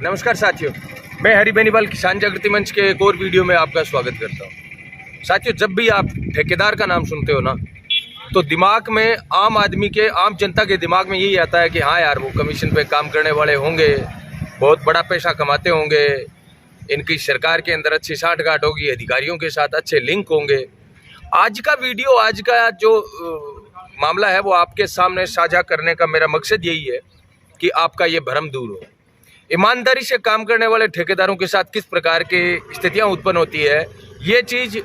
नमस्कार साथियों, मैं हरि बेनीवाल किसान जागृति मंच के एक और वीडियो में आपका स्वागत करता हूं। साथियों, जब भी आप ठेकेदार का नाम सुनते हो ना, तो दिमाग में आम आदमी के, आम जनता के दिमाग में यही आता है कि हाँ यार, वो कमीशन पे काम करने वाले होंगे, बहुत बड़ा पैसा कमाते होंगे, इनकी सरकार के अंदर अच्छी साठगांठ होगी, अधिकारियों के साथ अच्छे लिंक होंगे। आज का वीडियो, आज का जो मामला है वो आपके सामने साझा करने का मेरा मकसद यही है कि आपका ये भ्रम दूर हो। ईमानदारी से काम करने वाले ठेकेदारों के साथ किस प्रकार की स्थितियां उत्पन्न होती है, ये चीज़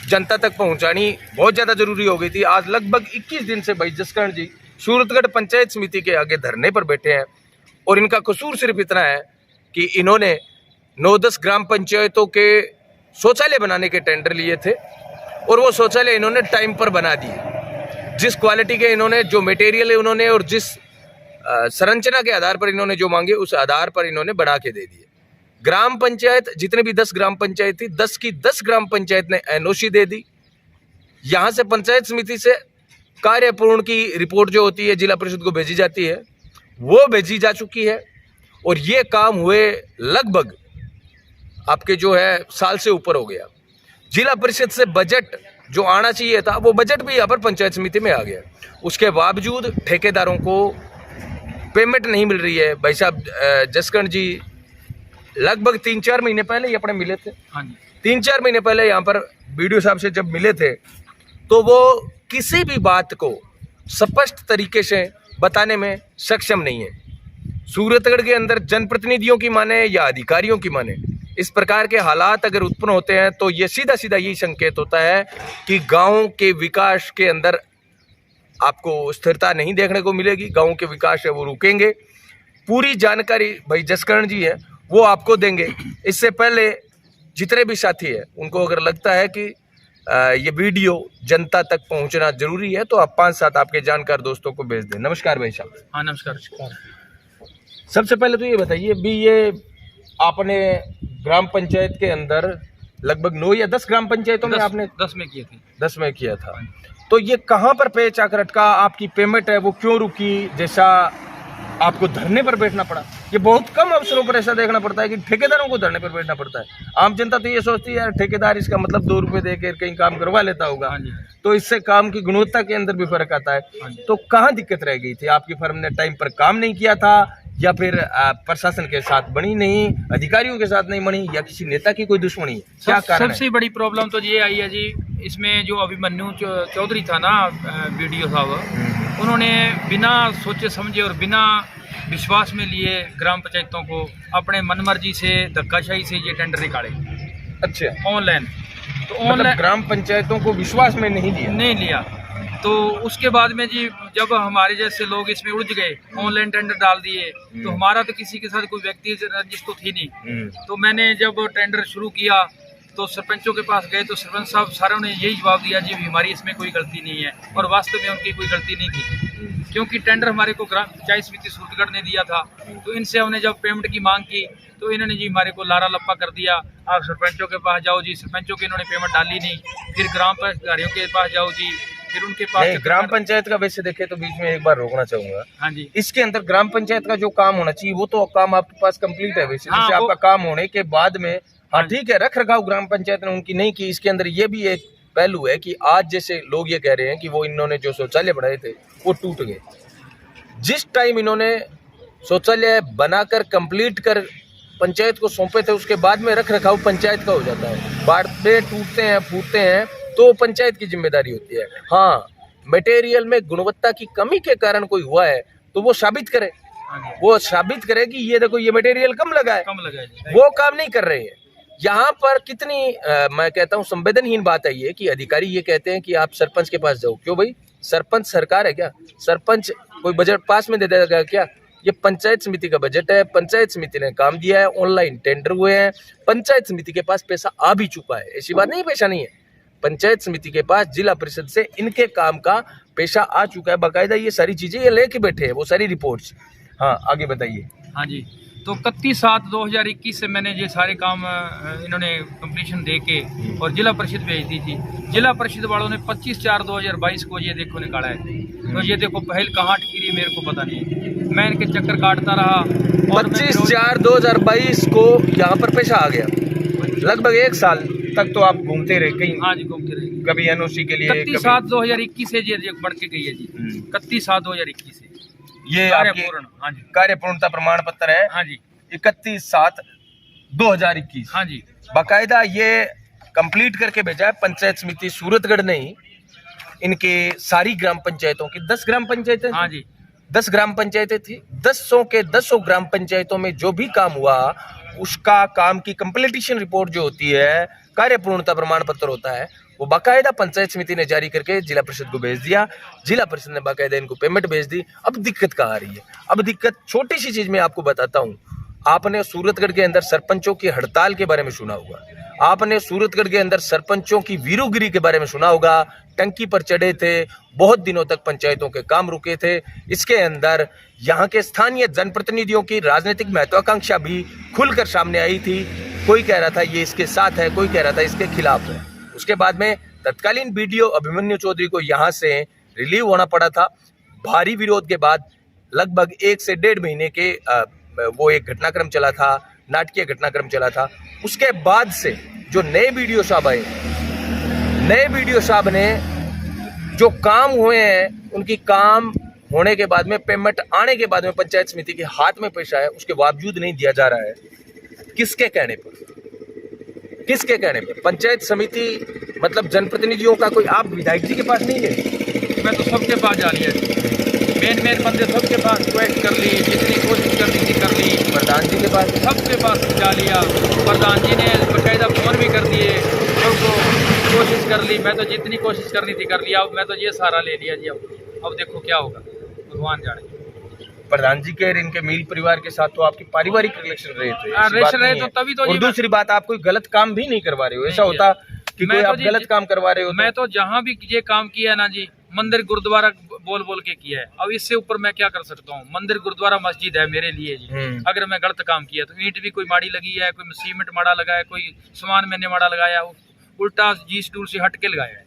जनता तक पहुंचानी बहुत ज़्यादा जरूरी हो गई थी। आज लगभग 21 दिन से भाई जसकरण जी सूरतगढ़ पंचायत समिति के आगे धरने पर बैठे हैं और इनका कसूर सिर्फ इतना है कि इन्होंने 9-10 ग्राम पंचायतों के शौचालय बनाने के टेंडर लिए थे और वो शौचालय इन्होंने टाइम पर बना दिए। जिस क्वालिटी के इन्होंने, जो मटेरियल है उन्होंने और जिस संरचना के आधार पर इन्होंने जो मांगे, उस आधार पर इन्होंने बना के दे दिए। ग्राम पंचायत, जितने भी 10 ग्राम पंचायत थी, 10 की 10 ग्राम पंचायत ने एनओसी दे दी। यहाँ से पंचायत समिति से कार्यपूर्ण की रिपोर्ट जो होती है जिला परिषद को भेजी जाती है, वो भेजी जा चुकी है और ये काम हुए लगभग आपके जो है साल से ऊपर हो गया। जिला परिषद से बजट जो आना चाहिए था, वो बजट भी यहाँ पर पंचायत समिति में आ गया। उसके बावजूद ठेकेदारों को पेमेंट नहीं मिल रही है। भाई साहब जसकरण जी लगभग 3-4 महीने पहले ही अपने मिले थे। हाँ जी, 3-4 महीने पहले यहाँ पर बीडीओ साहब से जब मिले थे, तो वो किसी भी बात को स्पष्ट तरीके से बताने में सक्षम नहीं है। सूरतगढ़ के अंदर जनप्रतिनिधियों की माने या अधिकारियों की माने, इस प्रकार के हालात अगर उत्पन्न होते हैं तो ये सीधा सीधा यही संकेत होता है कि गाँव के विकास के अंदर आपको स्थिरता नहीं देखने को मिलेगी। गाँव के विकास है वो रुकेंगे। पूरी जानकारी भाई जसकरण जी है वो आपको देंगे। इससे पहले जितने भी साथी हैं उनको अगर लगता है कि ये वीडियो जनता तक पहुंचना जरूरी है, तो आप 5-7 आपके जानकार दोस्तों को भेज दें। नमस्कार भाई साहब। हाँ नमस्कार। सबसे पहले तो ये बताइए भी, ये आपने ग्राम पंचायत के अंदर लगभग 9 या 10 ग्राम पंचायतों में आपने 10 में किए थे। 10 में किया था, तो ये कहाँ पर पेच आकर अटका? आपकी पेमेंट है वो क्यों रुकी, जैसा आपको धरने पर बैठना पड़ा? ये बहुत कम अवसरों पर ऐसा देखना पड़ता है कि ठेकेदारों को धरने पर बैठना पड़ता है। आम जनता तो ये सोचती है यार, ठेकेदार इसका मतलब 2 रुपए देकर कहीं काम करवा लेता होगा, तो इससे काम की गुणवत्ता के अंदर भी फर्क आता है। तो कहाँ दिक्कत रह गई थी? आपकी फर्म ने टाइम पर काम नहीं किया था, या फिर प्रशासन के साथ बनी नहीं, अधिकारियों के साथ नहीं बनी, या किसी नेता की कोई दुश्मनी है? क्या कारण? सबसे बड़ी प्रॉब्लम तो ये आई है जी, इसमें जो अभिमन्यु चौधरी था ना बीडीओ साहब, उन्होंने बिना सोचे समझे और बिना विश्वास में लिए ग्राम पंचायतों को अपने मनमर्जी से, धक्काशाही से ये टेंडर निकाले। अच्छा, ऑनलाइन। तो ऑनलाइन मतलब ग्राम पंचायतों को विश्वास में नहीं लिया। तो उसके बाद में जी जब हमारे जैसे लोग इसमें उलझ गए, ऑनलाइन टेंडर डाल दिए, तो हमारा तो किसी के साथ कोई व्यक्ति रंजिश तो थी नहीं। तो मैंने जब टेंडर शुरू किया तो सरपंचों के पास गए, तो सरपंच साहब सारों ने यही जवाब दिया जी हमारी इसमें कोई गलती नहीं है, और वास्तव में उनकी कोई गलती नहीं थी, क्योंकि टेंडर हमारे को ग्राम पंचायत समिति सूरतगढ़ ने दिया था। तो इनसे हमने जब पेमेंट की मांग की तो इन्होंने जी हमारे को लारा लप्पा कर दिया, आप सरपंचों के पास जाओ जी, सरपंचों के इन्होंने पेमेंट डाली नहीं, फिर ग्राम अधिकारियों के पास जाओ जी, फिर उनके पास ग्राम पंचायत का वैसे देखे तो बीच में एक बार रोकना चाहूंगा। हाँ जी, इसके अंदर ग्राम पंचायत का जो काम होना चाहिए वो तो काम आपके पास कंप्लीट है वैसे। हाँ, जैसे आपका काम होने के बाद में, हाँ ठीक है, रख रखाव ग्राम पंचायत ने उनकी नहीं की। इसके अंदर ये भी एक पहलू है कि आज जैसे लोग ये कह रहे हैं कि वो इन्होंने जो शौचालय बनाए थे वो टूट गए। जिस टाइम इन्होंने शौचालय बनाकर कंप्लीट कर पंचायत को सौंपे थे, उसके बाद में रख रखाव पंचायत का हो जाता है। बाढ़ टूटते हैं, फूटते हैं, तो पंचायत की जिम्मेदारी होती है। हाँ, मटेरियल में गुणवत्ता की कमी के कारण कोई हुआ है तो वो साबित करे, वो साबित करे कि ये देखो ये मटेरियल कम लगा है। वो काम नहीं कर रहे हैं। यहाँ पर कितनी मैं कहता हूँ संवेदनहीन बात है ये कि अधिकारी ये कहते हैं कि आप सरपंच के पास जाओ। क्यों भाई? सरपंच सरकार है क्या? सरपंच कोई बजट पास में दे देगा क्या? ये पंचायत समिति का बजट है, पंचायत समिति ने काम दिया है, ऑनलाइन टेंडर हुए हैं, पंचायत समिति के पास पैसा आ भी चुका है। ऐसी बात नहीं पैसा नहीं है, पंचायत समिति के पास जिला परिषद से इनके काम का पैसा आ चुका है। बाकायदा ये सारी चीजें ये लेके बैठे हैं, वो सारी रिपोर्ट्स। हाँ आगे बताइए। हाँ जी, तो 31/7/2021 से मैंने ये सारे काम इन्होंने कंप्लीशन दे के और जिला परिषद भेज दी थी। जिला परिषद वालों ने 25/4/2022 को ये देखो निकाला है। तो ये देखो पहल कहाँ अटकी रही मेरे को पता नहीं, मैं इनके चक्कर काटता रहा। 25/4/2022 को यहाँ पर पैसा आ गया। लगभग 1 साल तक तो आप घूमते रहे कहीं। हाँ जी, घूमते रहे। कभी एनओसी के लिए 31/7/2021 से ये बढ़ के गई है जी। 31/7/2021 से ये कार्यपूर्ण। हाँ जी, कार्यपूर्णता प्रमाण पत्र है। हाँ जी, 31/7/2021। हाँ जी, बाकायदा ये कंप्लीट करके भेजा है पंचायत समिति सूरतगढ़ ने ही। इनके सारी ग्राम पंचायतों की 10 ग्राम पंचायतें, हाँ जी, 10 ग्राम पंचायतें थी। 10 के 10 ग्राम पंचायतों में जो भी काम हुआ उसका काम की कंप्लीटेशन रिपोर्ट जो होती है, कार्यपूर्णता प्रमाण पत्र होता है, वो बाकायदा पंचायत समिति ने जारी करके जिला परिषद को भेज दिया। जिला परिषद ने बाकायदा इनको पेमेंट भेज दी। अब दिक्कत कहाँ आ रही है? अब दिक्कत छोटी सी चीज में आपको बताता हूँ। आपने सूरतगढ़ के अंदर सरपंचों की हड़ताल के बारे में सुना होगा। आपने सूरतगढ़ के अंदर सरपंचों की वीरोगिरी के बारे में सुना होगा। टंकी पर चढ़े थे, बहुत दिनों तक पंचायतों के काम रुके थे। इसके अंदर यहाँ के स्थानीय जनप्रतिनिधियों की राजनीतिक महत्वाकांक्षा भी खुलकर सामने आई थी। कोई कह रहा था ये इसके साथ है, कोई कह रहा था इसके खिलाफ है। उसके बाद में तत्कालीन बीडीओ अभिमन्यु चौधरी को यहाँ से रिलीव होना पड़ा था। भारी विरोध के बाद लगभग 1 से 1.5 महीने के वो एक घटनाक्रम चला था, नाटकीय घटनाक्रम चला था। उसके बाद से जो नए बीडीओ साहब आए, नए बीडीओ साहब ने जो काम हुए हैं, उनकी काम होने के बाद में, पेमेंट आने के बाद में पंचायत समिति के हाथ में पैसा है, उसके बावजूद नहीं दिया जा रहा है। किसके कहने पर? किसके कहने पर? पंचायत समिति मतलब जनप्रतिनिधियों का कोई, आप विधायक जी के पास नहीं है? मैं तो सबके पास जा लिया, मेन बंदे सबके पास रिक्वेस्ट कर ली, जितनी कोशिश करनी थी कर ली। प्रधान जी के पास? सबके पास जा लिया। प्रधान जी ने बाकायदा फोन भी कर दिए, सबको कोशिश कर ली। मैं तो जितनी कोशिश करनी थी कर लिया। अब मैं तो ये सहारा ले लिया जी। अब देखो क्या होगा, भगवान जाने। प्रधान जी के इनके मील परिवार के साथ तो आपकी पारिवारिक रिलेशन रहे थे, रिलेशन रहे तो तभी तो। और दूसरी बात, आप कोई गलत काम भी नहीं करवा रहे हो। ऐसा होता कि कोई आप गलत काम करवा रहे हो? मैं तो जहाँ भी ये काम किया है ना जी, मंदिर गुरुद्वारा बोल बोल के किया है। अब इससे ऊपर मैं क्या कर सकता हूँ? मंदिर गुरुद्वारा मस्जिद है मेरे लिए जी। अगर मैं गलत काम किया तो ईंट भी कोई माड़ी लगी है, कोई सीमेंट माड़ा लगाया, कोई सामान मैंने माड़ा लगाया, उल्टा जी शेड्यूल से हट के लगाया है।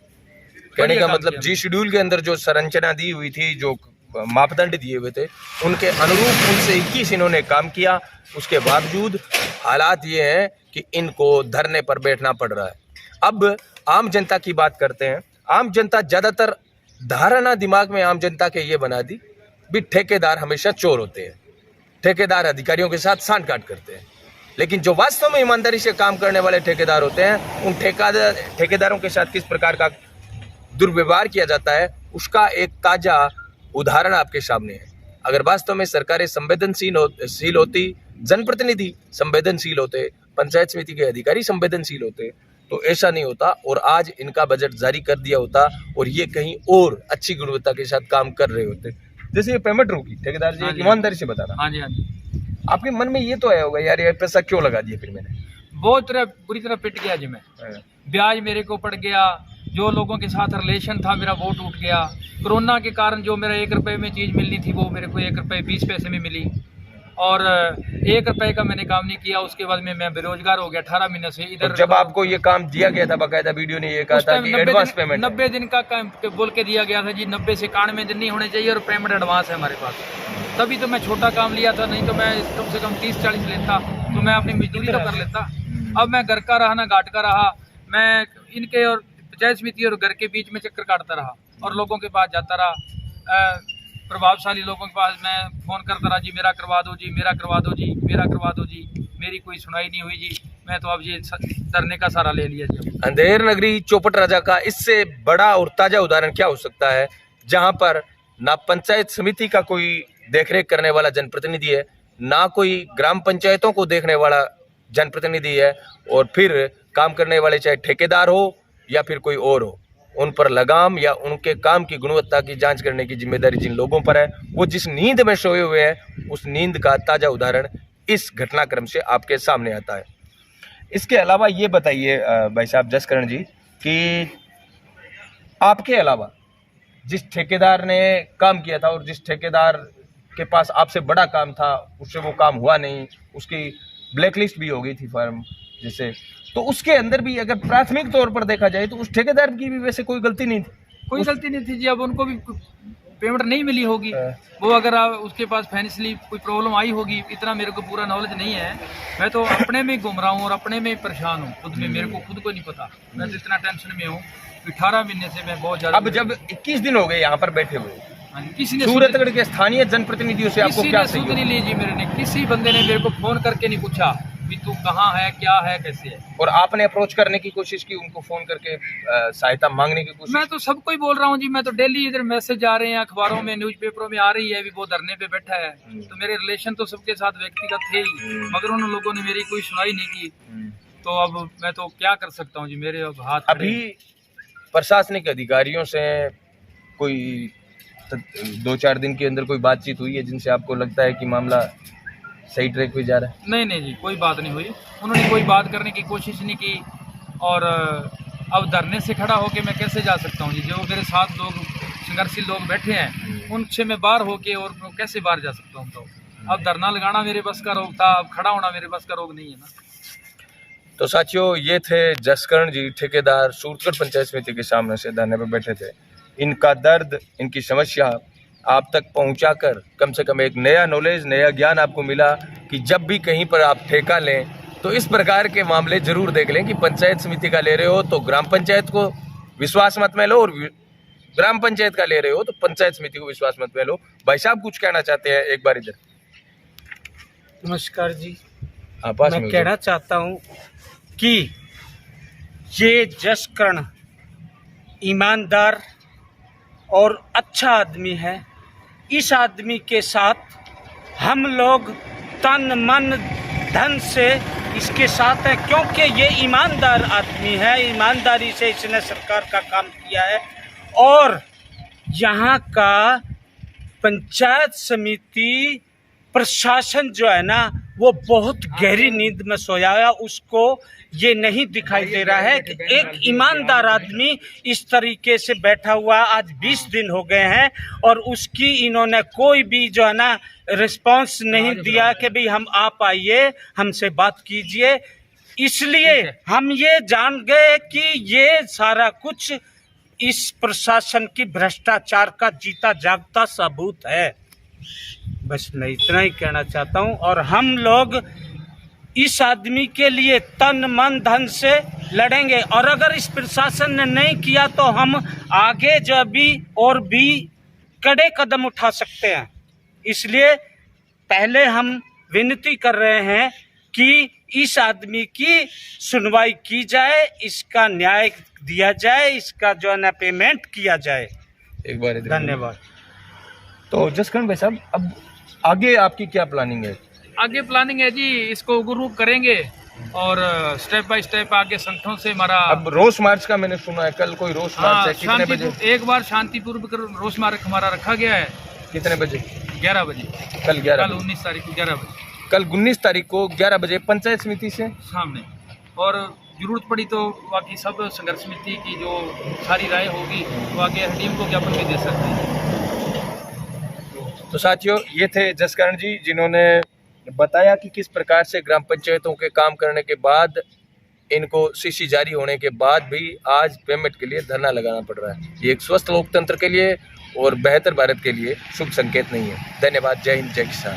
कहने का मतलब जी शेड्यूल के अंदर जो संरचना दी हुई थी, जो मापदंड दिए हुए थे, उनके अनुरूप उनसे 21 इन्होंने काम किया। उसके बावजूद हालात ये हैं कि इनको धरने पर बैठना पड़ रहा है। अब आम जनता की बात करते हैं। आम जनता ज्यादातर धारणा दिमाग में आम जनता के ये बना दी भी ठेकेदार हमेशा चोर होते हैं, ठेकेदार अधिकारियों के साथ सांठ काट करते हैं। लेकिन जो वास्तव में ईमानदारी से काम करने वाले ठेकेदार होते हैं, उन ठेकेदारों के साथ किस प्रकार का दुर्व्यवहार किया जाता है, उसका एक ताजा उदाहरण आपके सामने है। अगर वास्तव में सरकारें संवेदनशील होती, जनप्रतिनिधि संवेदनशील होते, पंचायत समिति के अधिकारी संवेदनशील होते, तो ऐसा नहीं होता और आज इनका बजट जारी कर दिया होता और ये कहीं और अच्छी गुणवत्ता के साथ काम कर रहे होते। जैसे ये पेमेंट रोकी, ठेकेदार जी ईमानदारी से बता रहा। हाँ जी, हाँ जी। आपके मन में ये तो आया होगा, यार ये पैसा क्यों लगा दिया फिर मैंने? बहुत बुरी तरह पिट गया जी मैं। ब्याज मेरे को पड़ गया, जो लोगों के साथ रिलेशन था मेरा वो टूट गया। कोरोना के कारण जो मेरा 1 रुपए में चीज़ मिलनी थी वो मेरे को 1 रुपए 20 पैसे में मिली, और 1 रुपए का मैंने काम नहीं किया। उसके बाद में मैं बेरोजगार हो गया 18 महीने से इधर। जब आपको ये काम दिया गया था, बाकायदा वीडियो ने ये कहा था कि एडवांस पेमेंट 90 दिन का काम बोल के दिया गया था जी। 90 से 91 दिन नहीं होने चाहिए और पेमेंट एडवांस है हमारे पास। तभी तो मैं छोटा काम लिया था, नहीं तो मैं कम से कम 30-40 लेता तो मैं अपनी मजदूरी तो कर लेता। अब मैं घर का रहा ना घाट का रहा, मैं इनके और पंचायत समिति और घर के बीच में चक्कर काटता रहा और लोगों के पास जाता रहा। प्रभावशाली लोगों के पास मैं फोन करता रहा, जी मेरा करवा दो जी, मेरा करवा दो जी, मेरा करवा दो जी। मेरी कोई सुनाई नहीं हुई जी। मैं तो अब ये धरने का सहारा ले लिया जी। अंधेर नगरी चौपट राजा का इससे बड़ा और ताजा उदाहरण क्या हो सकता है, जहां पर ना पंचायत समिति का कोई देखरेख करने वाला जनप्रतिनिधि है, ना कोई ग्राम पंचायतों को देखने वाला जनप्रतिनिधि है, और फिर काम करने वाले चाहे ठेकेदार हो या फिर कोई और हो, उन पर लगाम या उनके काम की गुणवत्ता की जांच करने की जिम्मेदारी जिन लोगों पर है, वो जिस नींद में सोए हुए हैं, उस नींद का ताजा उदाहरण इस घटनाक्रम से आपके सामने आता है। इसके अलावा ये बताइए भाई साहब जसकरण जी कि आपके अलावा जिस ठेकेदार ने काम किया था और जिस ठेकेदार के पास आपसे बड़ा काम था, उससे वो काम हुआ नहीं, उसकी ब्लैकलिस्ट भी हो गई थी फर्म जैसे, तो उसके अंदर भी अगर प्राथमिक तौर पर देखा जाए तो उस ठेकेदार की भी वैसे कोई गलती नहीं थी? कोई गलती नहीं थी जी। अब उनको भी पेमेंट नहीं मिली होगी, वो अगर उसके पास फाइनेंशियली कोई प्रॉब्लम आई होगी, इतना मेरे को पूरा नॉलेज नहीं है। मैं तो अपने में घूम रहा हूँ और अपने में परेशान हूँ खुद में, मेरे को खुद को नहीं पता, मैं तो इतना टेंशन में हूँ। 18 महीने से मैं बहुत ज्यादा। अब जब 21 दिन हो गए यहाँ पर बैठे हुए, किसी ने सूरतगढ़ के स्थानीय जनप्रतिनिधियों से आपको क्या सुध नहीं ली जी मेरे ने, किसी बंदे ने मेरे को फोन करके नहीं पूछा कि तू कहाँ है, क्या है, कैसे है। और आपने अप्रोच करने की कोशिश की, उनको फोन करके सहायता मांगने की कोशिश? मैं तो सबको ही बोल रहा हूँ जी, मैं तो डेली इधर मैसेज आ रहे हैं, अखबारों में, न्यूज़पेपरों में आ रही है, अभी वो धरने पे बैठा है। तो मेरे रिलेशन तो सबके साथ व्यक्तिगत थे ही, मगर उन लोगों ने मेरी कोई सुनाई नहीं की। तो अब मैं तो क्या कर सकता हूँ जी, मेरे अब हाथ। अभी प्रशासनिक अधिकारियों से कोई 2-4 दिन के अंदर कोई बातचीत हुई है जिनसे आपको लगता है कि मामला सही ट्रैक पे जा रहा है? नहीं जी, कोई बात नहीं हुई, उन्होंने कोई बात करने की कोशिश नहीं की। और अब धरने से खड़ा होके मैं कैसे जा सकता हूँ जी? जो मेरे साथ लोग संघर्षशील लोग बैठे हैं उनसे मैं बाहर होके और कैसे बाहर जा सकता हूँ? तो अब धरना लगाना मेरे बस का रोग था, अब खड़ा होना मेरे बस का रोग नहीं है ना। तो साथियों, ये थे जसकरण जी, ठेकेदार, सूरतगढ़ पंचायत समिति के सामने से धरने पर बैठे थे। इनका दर्द, इनकी समस्या आप तक पहुंचाकर कम से कम एक नया नॉलेज, नया ज्ञान आपको मिला कि जब भी कहीं पर आप ठेका लें तो इस प्रकार के मामले जरूर देख लें कि पंचायत समिति का ले रहे हो तो ग्राम पंचायत को विश्वास मत में लो, और ग्राम पंचायत का ले रहे हो तो पंचायत समिति को विश्वास मत में लो। भाई साहब कुछ कहना चाहते हैं, एक बार इधर। नमस्कार जी, मैं कहना चाहता हूँ कि ये जसकरण ईमानदार और अच्छा आदमी है। इस आदमी के साथ हम लोग तन मन धन से इसके साथ हैं, क्योंकि ये ईमानदार आदमी है, ईमानदारी से इसने सरकार का काम किया है। और यहाँ का पंचायत समिति प्रशासन जो है ना, वो बहुत गहरी नींद में सोया है, उसको ये नहीं दिखाई दे रहा है कि एक ईमानदार आदमी इस तरीके से बैठा हुआ आज 20 दिन हो गए हैं और उसकी इन्होंने कोई भी जो है ना रिस्पांस नहीं दिया कि भाई हम आप आइए, हमसे बात कीजिए। इसलिए हम ये जान गए कि ये सारा कुछ इस प्रशासन की भ्रष्टाचार का जीता जागता सबूत है। बस मैं इतना ही कहना चाहता हूँ। और हम लोग इस आदमी के लिए तन मन धन से लड़ेंगे, और अगर इस प्रशासन ने नहीं किया तो हम आगे जो भी और भी कड़े कदम उठा सकते हैं। इसलिए पहले हम विनती कर रहे हैं कि इस आदमी की सुनवाई की जाए, इसका न्याय दिया जाए, इसका जो है ना पेमेंट किया जाए। एक बार धन्यवाद। तो जसकरण भाई साहब, अब आगे आपकी क्या प्लानिंग है? आगे प्लानिंग है जी, इसको ग्रुप करेंगे और स्टेप बाय स्टेप आगे संगठनों से हमारा। अब रोष मार्च का मैंने सुना है, कल कोई रोष मार्च है, कितने बजे? एक बार शांतिपूर्वक रोष मार्च हमारा रखा गया है। कितने बजे? 11 बजे। कल 11 कल 19 तारीख को 11 बजे। कल 19 तारीख को 11 बजे पंचायत समिति से सामने। और जरूरत पड़ी तो बाकी सब संघर्ष समिति की जो सारी राय होगी वो आगे टीम को ज्ञापन भी दे सकते हैं। तो साथियों, ये थे जसकरण जी, जिन्होंने बताया कि किस प्रकार से ग्राम पंचायतों के काम करने के बाद, इनको सीसी जारी होने के बाद भी आज पेमेंट के लिए धरना लगाना पड़ रहा है। ये एक स्वस्थ लोकतंत्र के लिए और बेहतर भारत के लिए शुभ संकेत नहीं है। धन्यवाद। जय हिंद, जय किसान।